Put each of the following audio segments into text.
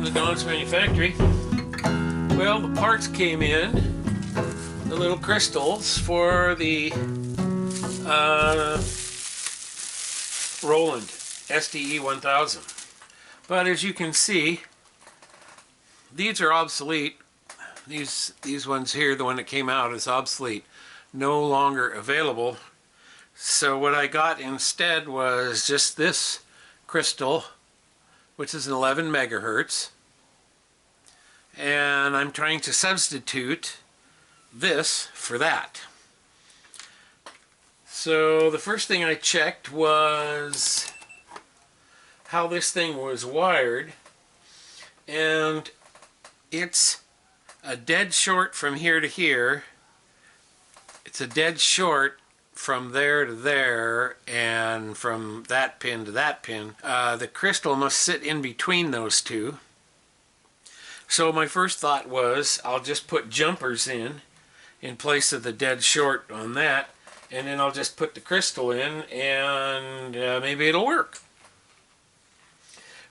to Don's Manufactory. Well, the parts came in, the little crystals for the Roland SDE 1000. But as you can see, these are obsolete. These ones here, the one that came out, is obsolete, no longer available. So what I got instead was just this crystal, which is an 11 megahertz, and I'm trying to substitute this for that. So the first thing I checked was how this thing was wired, and it's a dead short from here to here. It's a dead short from there to there, and from that pin to that pin. The crystal must sit in between those two. So my first thought was I'll just put jumpers in place of the dead short on that, and then I'll just put the crystal in, and maybe it'll work.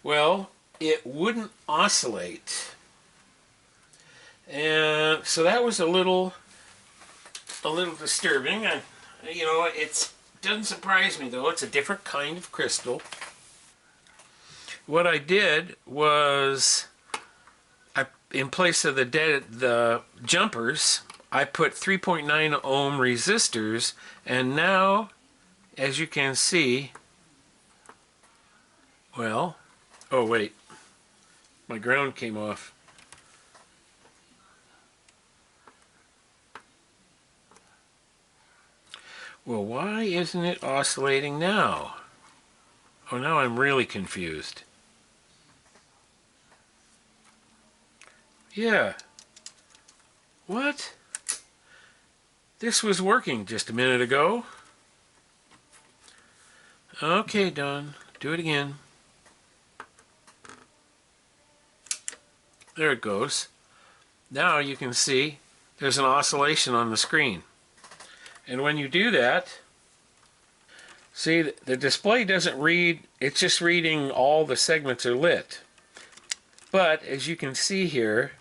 Well, it wouldn't oscillate, and so that was a little disturbing. You know, it doesn't surprise me though. It's a different kind of crystal. What I did was, in place of the jumpers, I put 3.9 ohm resistors, and now, as you can see, well, oh wait, my ground came off. Well, why isn't it oscillating now? Oh, now I'm really confused. Yeah. What? This was working just a minute ago. Okay, Don, do it again. There it goes. Now you can see there's an oscillation on the screen. And when you do that, see, the display doesn't read, it's just reading all the segments are lit. But as you can see here,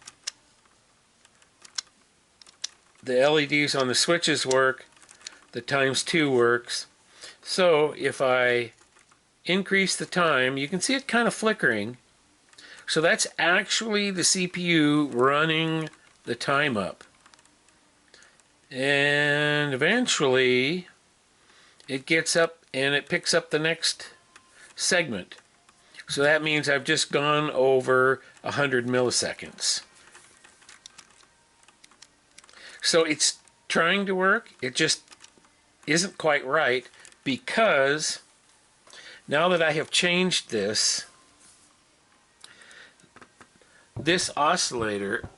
the LEDs on the switches work, the ×2 works. So if I increase the time, you can see it kind of flickering. So that's actually the CPU running the time up. And eventually it gets up and it picks up the next segment. So that means I've just gone over 100 milliseconds. So it's trying to work, it just isn't quite right, because now that I have changed this oscillator,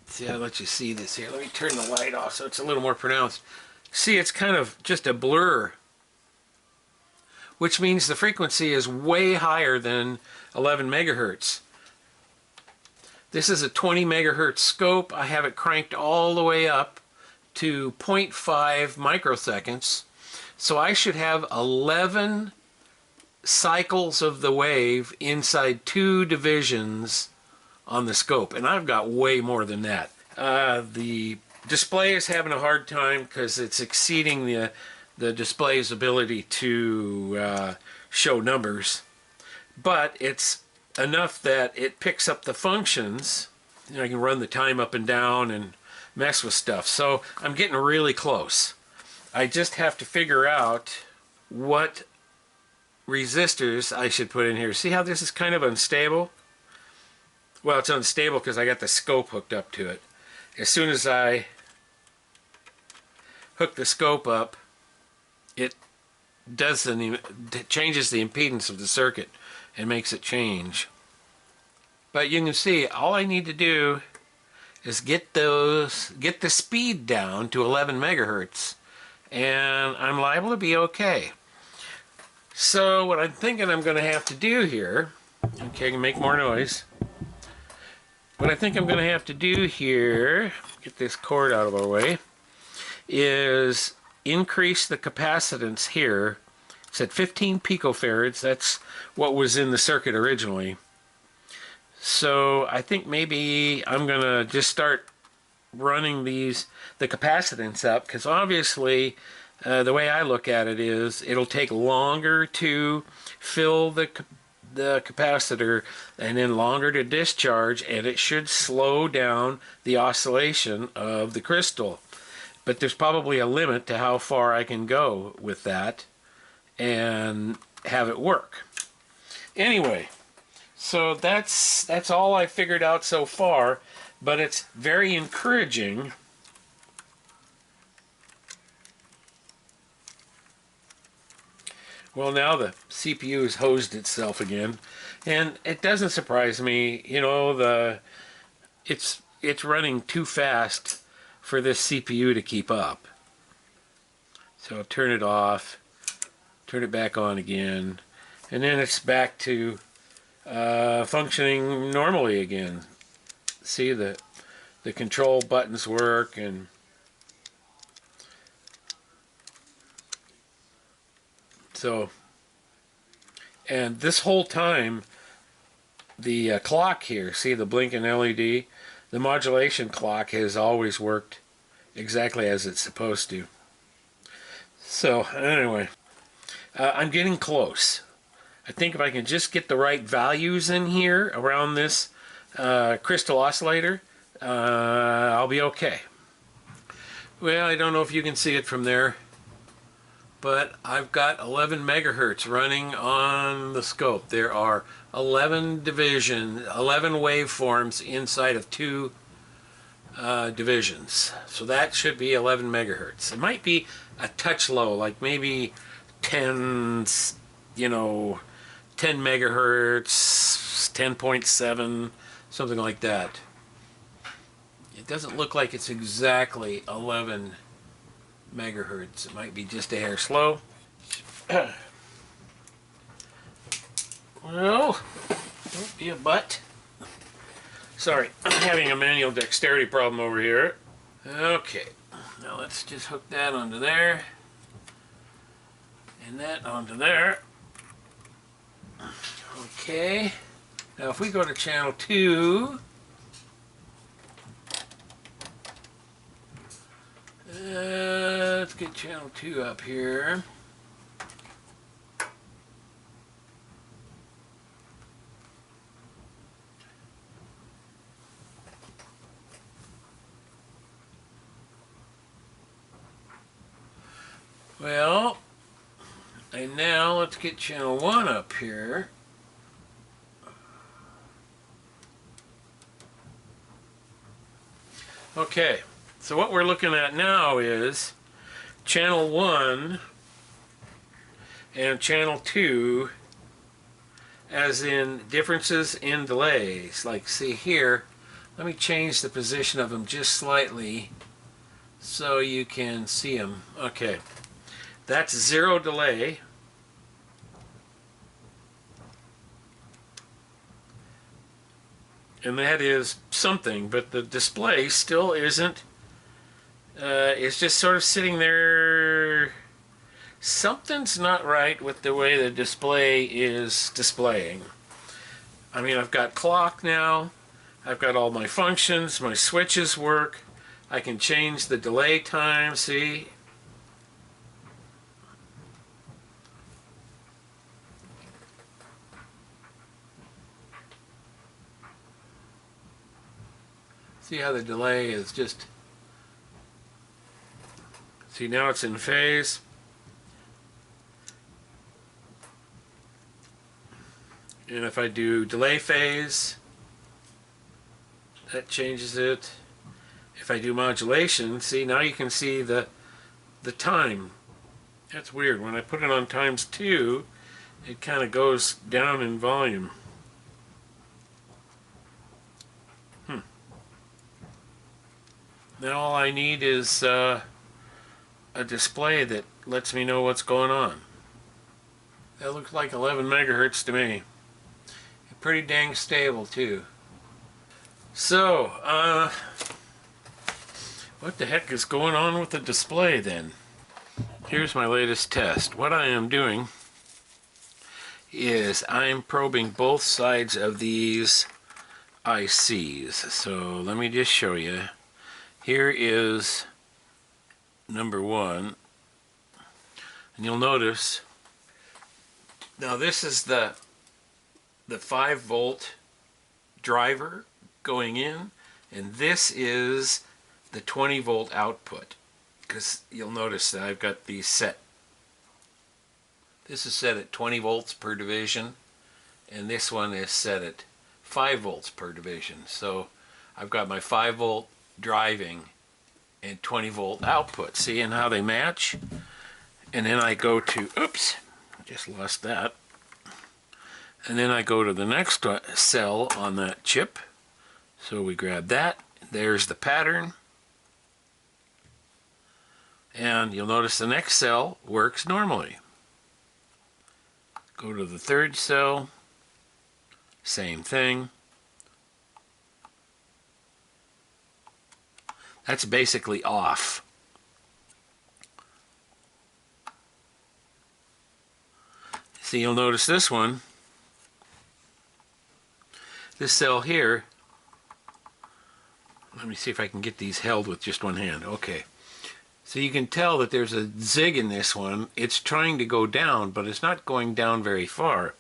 see, I'll let you see this here. Let me turn the light off so it's a little more pronounced. See, it's kind of just a blur, which means the frequency is way higher than 11 megahertz. This is a 20 megahertz scope. I have it cranked all the way up to 0.5 microseconds. So I should have 11 cycles of the wave inside 2 divisions on the scope, and I've got way more than that. The display is having a hard time because it's exceeding the display's ability to show numbers, but it's enough that it picks up the functions. You know, I can run the time up and down and mess with stuff. So I'm getting really close. I just have to figure out what resistors I should put in here. See how this is kind of unstable? Well, it's unstable because I got the scope hooked up to it. As soon as I hook the scope up, it changes the impedance of the circuit and makes it change. But you can see all I need to do is get the speed down to 11 megahertz, and I'm liable to be okay. So what I'm thinking I'm going to have to do here, okay, I can make more noise. What I think I'm going to have to do here, get this cord out of our way, is increase the capacitance here. It's at 15 picofarads. That's what was in the circuit originally. So I think maybe I'm gonna just start running the capacitance up, because obviously the way I look at it is it'll take longer to fill the capacitor and then longer to discharge, and it should slow down the oscillation of the crystal. But there's probably a limit to how far I can go with that and have it work. Anyway, so that's all I figured out so far, but it's very encouraging. Well, now the CPU has hosed itself again, and it doesn't surprise me. You know, it's running too fast for this CPU to keep up. So I'll turn it off, turn it back on again, and then it's back to functioning normally again. See, the control buttons work, and so, and this whole time the clock here, see the blinking LED, the modulation clock has always worked exactly as it's supposed to. So anyway, I'm getting close. I think if I can just get the right values in here around this crystal oscillator, I'll be okay. Well, I don't know if you can see it from there, but I've got 11 megahertz running on the scope. There are 11 waveforms inside of 2 divisions. So that should be 11 megahertz. It might be a touch low, like maybe 10, 10 megahertz, 10.7, something like that. It doesn't look like it's exactly 11 megahertz. It might be just a hair slow. Well, don't be a butt. Sorry, I'm having a manual dexterity problem over here. Okay, now let's just hook that onto there, and that onto there. Okay, now if we go to channel 2, let's get channel 2 up here. Well, and now let's get channel 1 up here. Okay, so what we're looking at now is channel 1 and channel 2, as in differences in delays. Like, see here, let me change the position of them just slightly so you can see them. Okay, that's 0 delay. And that is something, but the display still isn't. It's just sort of sitting there. Something's not right with the way the display is displaying. I mean, I've got clock now. I've got all my functions. My switches work. I can change the delay time, see? See how the delay is just... See, now it's in phase. And if I do delay phase, that changes it. If I do modulation, see, now you can see the time. That's weird. When I put it on ×2, it kind of goes down in volume. Now all I need is a display that lets me know what's going on. That looks like 11 megahertz to me. Pretty dang stable too. So, what the heck is going on with the display then? Here's my latest test. What I am doing is I'm probing both sides of these ICs. So let me just show you. Here is number one, and you'll notice now this is the 5-volt driver going in, and this is the 20-volt output, because you'll notice that I've got these set. This is set at 20 volts per division, and this one is set at 5 volts per division. So I've got my 5-volt driving and 20-volt output. See, and how they match? And then I go to, oops, I just lost that. And then I go to the next cell on that chip. So we grab that. There's the pattern. And you'll notice the next cell works normally. Go to the third cell. Same thing. That's basically off. See, you'll notice this one. This cell here, let me see if I can get these held with just one hand. Okay. So you can tell that there's a zig in this one. It's trying to go down, but it's not going down very far.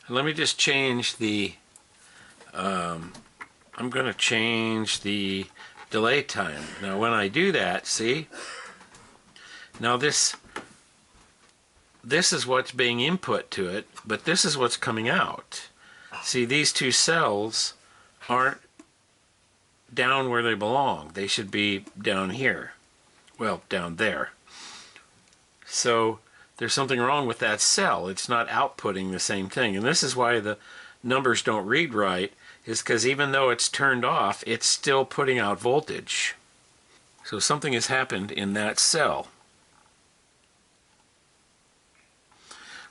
And let me just change the, I'm going to change the delay time. Now when I do that, see? Now this is what's being input to it, but this is what's coming out. See, these two cells aren't down where they belong. They should be down here. Well, down there. So there's something wrong with that cell. It's not outputting the same thing. And this is why the numbers don't read right, is because even though it's turned off, it's still putting out voltage. So something has happened in that cell.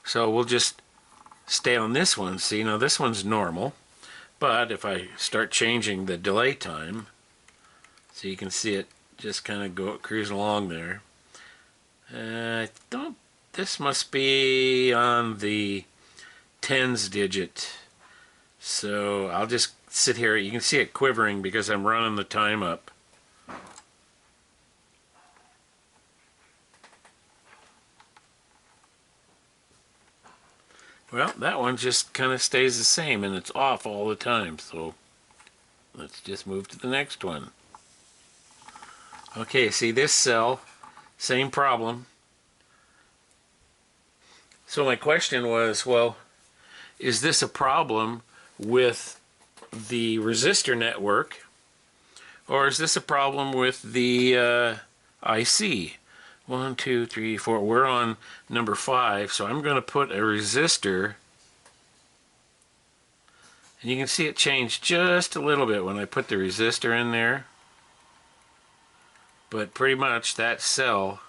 So we'll just stay on this one. See, now this one's normal, but if I start changing the delay time, so you can see it just kind of go cruising along there. This must be on the tens digit. So I'll just sit here. You can see it quivering because I'm running the time up. Well, that one just kind of stays the same, and it's off all the time. So let's just move to the next one. Okay, see this cell, same problem. So my question was, well, is this a problem with the resistor network, or is this a problem with the IC? 1, 2, 3, 4. We're on number 5, so I'm going to put a resistor, and you can see it change just a little bit when I put the resistor in there. But pretty much that cell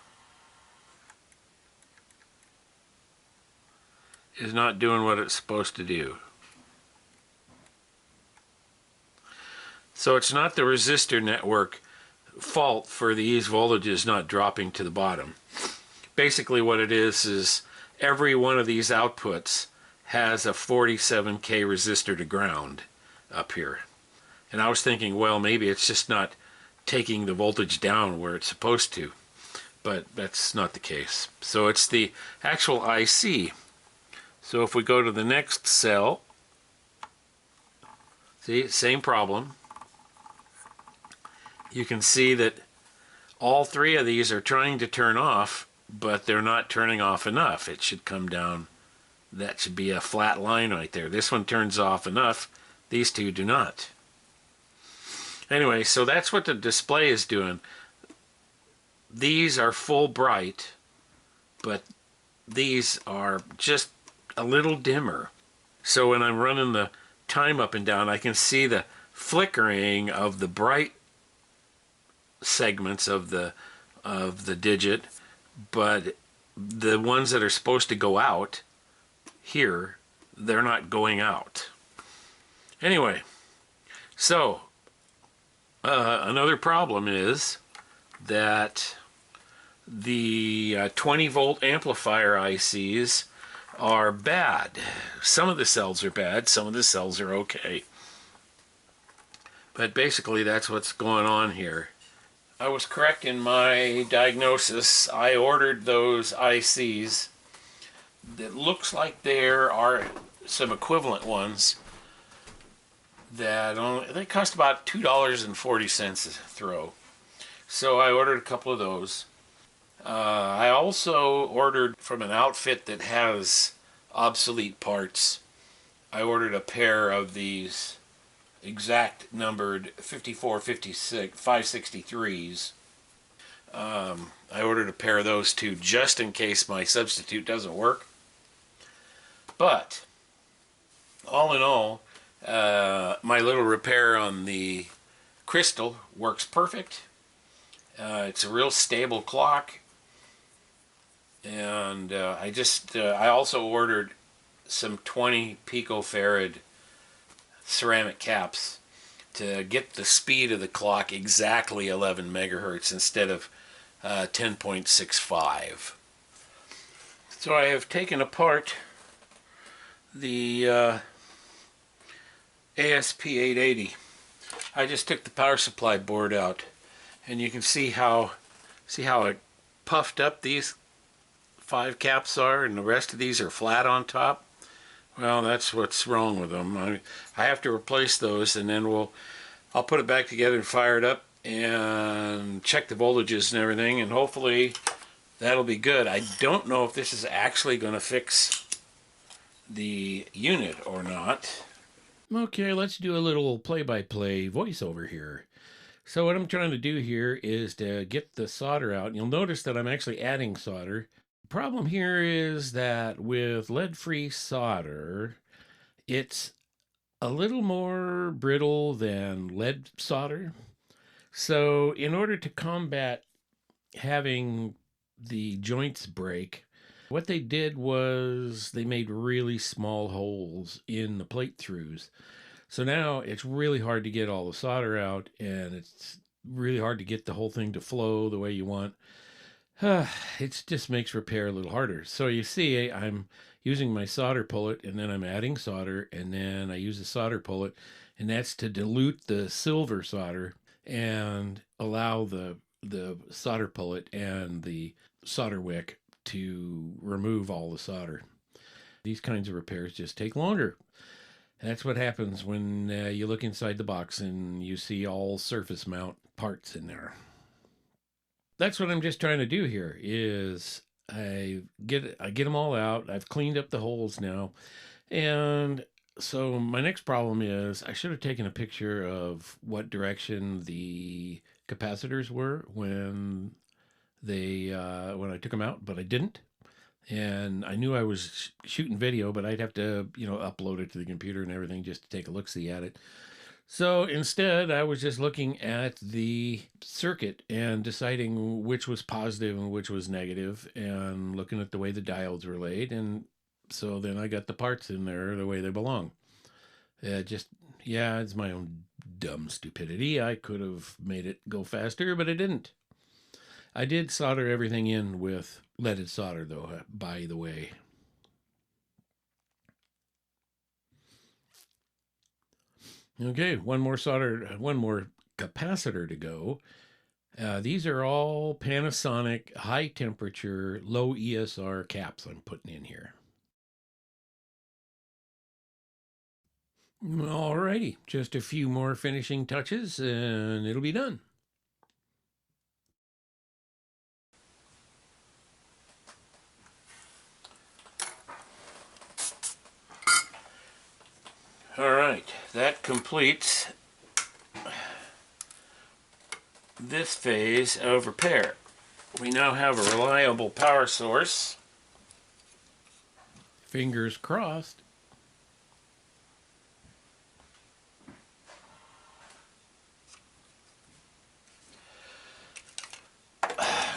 is not doing what it's supposed to do. So it's not the resistor network fault for these voltages not dropping to the bottom. Basically what it is every one of these outputs has a 47K resistor to ground up here. And I was thinking, well, maybe it's just not taking the voltage down where it's supposed to, but that's not the case. So it's the actual IC. So if we go to the next cell, see, same problem. You can see that all three of these are trying to turn off, but they're not turning off enough. It should come down. That should be a flat line right there. This one turns off enough. These two do not. Anyway, so that's what the display is doing. These are full bright, but these are just a little dimmer. So when I'm running the time up and down, I can see the flickering of the bright segments of the digit, but the ones that are supposed to go out here, they're not going out. Anyway, so another problem is that the 20 volt amplifier ICs are bad. Some of the cells are bad, some of the cells are okay. But basically that's what's going on here. I was correct in my diagnosis. I ordered those ICs. It looks like there are some equivalent ones that they cost about $2.40 a throw. So I ordered a couple of those. I also ordered from an outfit that has obsolete parts. I ordered a pair of these exact numbered 5456 563s. I ordered a pair of those too, just in case my substitute doesn't work. But all in all, my little repair on the crystal works perfect. It's a real stable clock. And I also ordered some 20 picofarad ceramic caps to get the speed of the clock exactly 11 megahertz instead of 10.65. So I have taken apart the ASP880. I just took the power supply board out, and you can see how it puffed up these 5 caps are, and the rest of these are flat on top. Well, that's what's wrong with them. I have to replace those, and then I'll put it back together and fire it up and check the voltages and everything, and hopefully that'll be good. I don't know if this is actually going to fix the unit or not. Okay, let's do a little play-by-play voiceover here. So what I'm trying to do here is to get the solder out. You'll notice that I'm actually adding solder. Problem here is that with lead-free solder, it's a little more brittle than lead solder. So in order to combat having the joints break, what they did was they made really small holes in the plate throughs. So now it's really hard to get all the solder out, and it's really hard to get the whole thing to flow the way you want. It just makes repair a little harder. So you see, I'm using my solder pullet, and then I'm adding solder, and then I use a solder pullet, and that's to dilute the silver solder and allow the solder pullet and the solder wick to remove all the solder. These kinds of repairs just take longer. That's what happens when you look inside the box and you see all surface mount parts in there. That's what I'm just trying to do here is I get them all out. I've cleaned up the holes now. And so my next problem is I should have taken a picture of what direction the capacitors were when I took them out, but I didn't. And I knew I was shooting video, but I'd have to, upload it to the computer and everything just to take a look-see at it. So instead, I was just looking at the circuit and deciding which was positive and which was negative, and looking at the way the diodes were laid. And so then I got the parts in there the way they belong. It's my own dumb stupidity. I could have made it go faster, but I didn't. I did solder everything in with leaded solder, though, by the way. Okay, one more capacitor to go. These are all Panasonic high temperature, low ESR caps I'm putting in here. Alrighty, just a few more finishing touches and it'll be done. All right, that completes this phase of repair. We now have a reliable power source. Fingers crossed.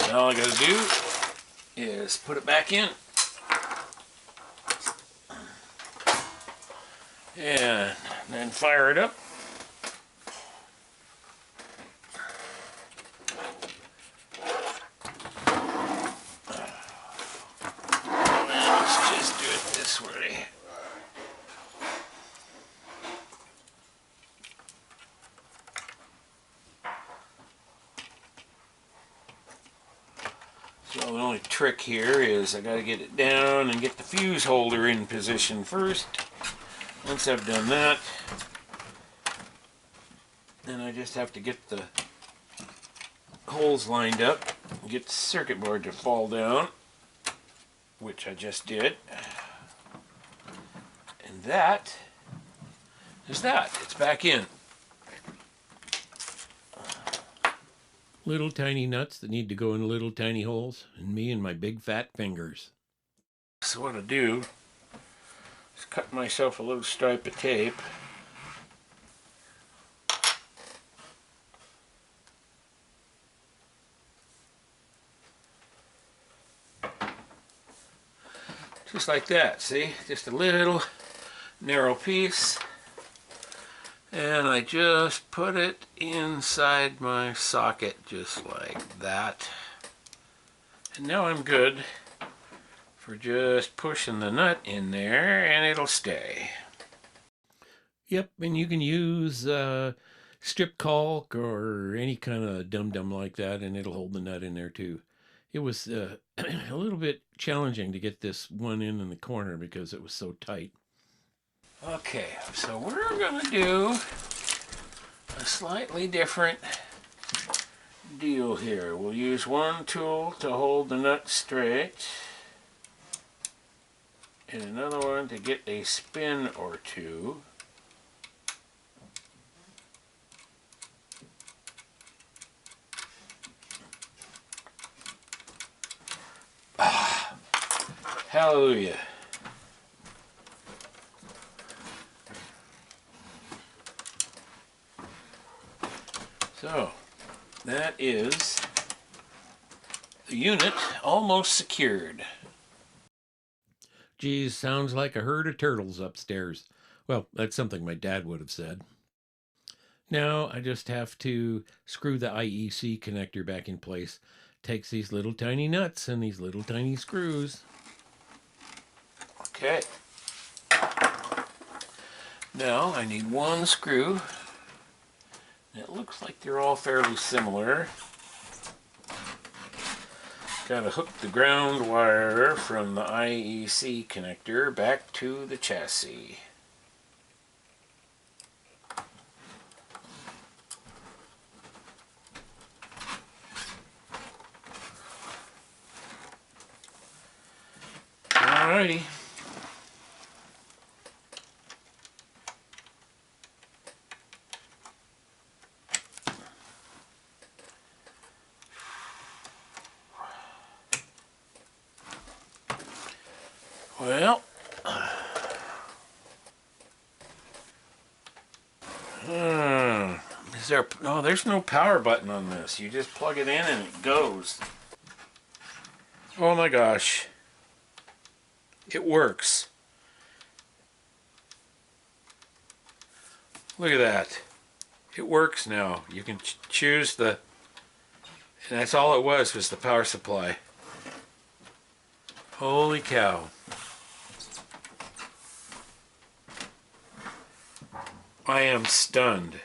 And all I gotta do is put it back in. And then fire it up. Let's just do it this way. trick here is I got to get it down and get the fuse holder in position first. Once I've done that, then I just have to get the holes lined up, get the circuit board to fall down, which I just did. And that is that. It's back in. Little tiny nuts that need to go in little tiny holes, and me and my big fat fingers. So what I do is cut myself a little stripe of tape. Just like that, see? Just a little narrow piece. And I just put it inside my socket just like that. And now I'm good for just pushing the nut in there and it'll stay. Yep, and you can use strip caulk or any kind of dum-dum like that and it'll hold the nut in there too. It was a little bit challenging to get this one in the corner because it was so tight. Okay, so we're going to do a slightly different deal here. We'll use one tool to hold the nut straight and another one to get a spin or two. Hallelujah. So, that is the unit almost secured. Geez, sounds like a herd of turtles upstairs. Well, that's something my dad would have said. Now I just have to screw the IEC connector back in place. Takes these little tiny nuts and these little tiny screws. Okay. Now I need one screw. It looks like they're all fairly similar. Got to hook the ground wire from the IEC connector back to the chassis. Alrighty. Well, is there? No, there's no power button on this. You just plug it in and it goes. Oh my gosh. It works. Look at that. It works now. You can choose the, and that's all it was the power supply. Holy cow. I am stunned.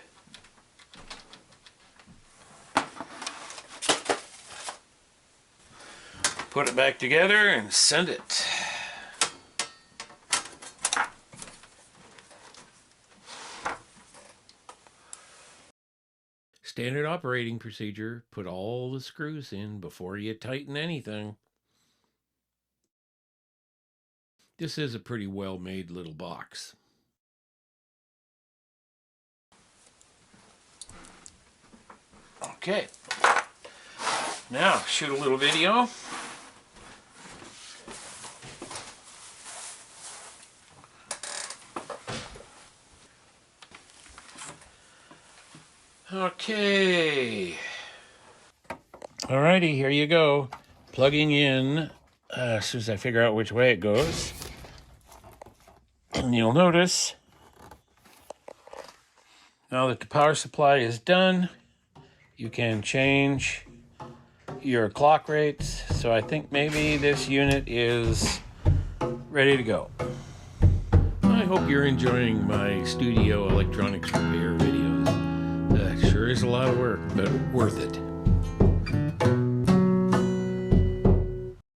Put it back together and send it. Standard operating procedure, put all the screws in before you tighten anything. This is a pretty well-made little box. Okay, now shoot a little video. Okay, alrighty, here you go. Plugging in as soon as I figure out which way it goes. And you'll notice now that the power supply is done, you can change your clock rates. So I think maybe this unit is ready to go. I hope you're enjoying my studio electronics repair videos. Sure is a lot of work, but worth it.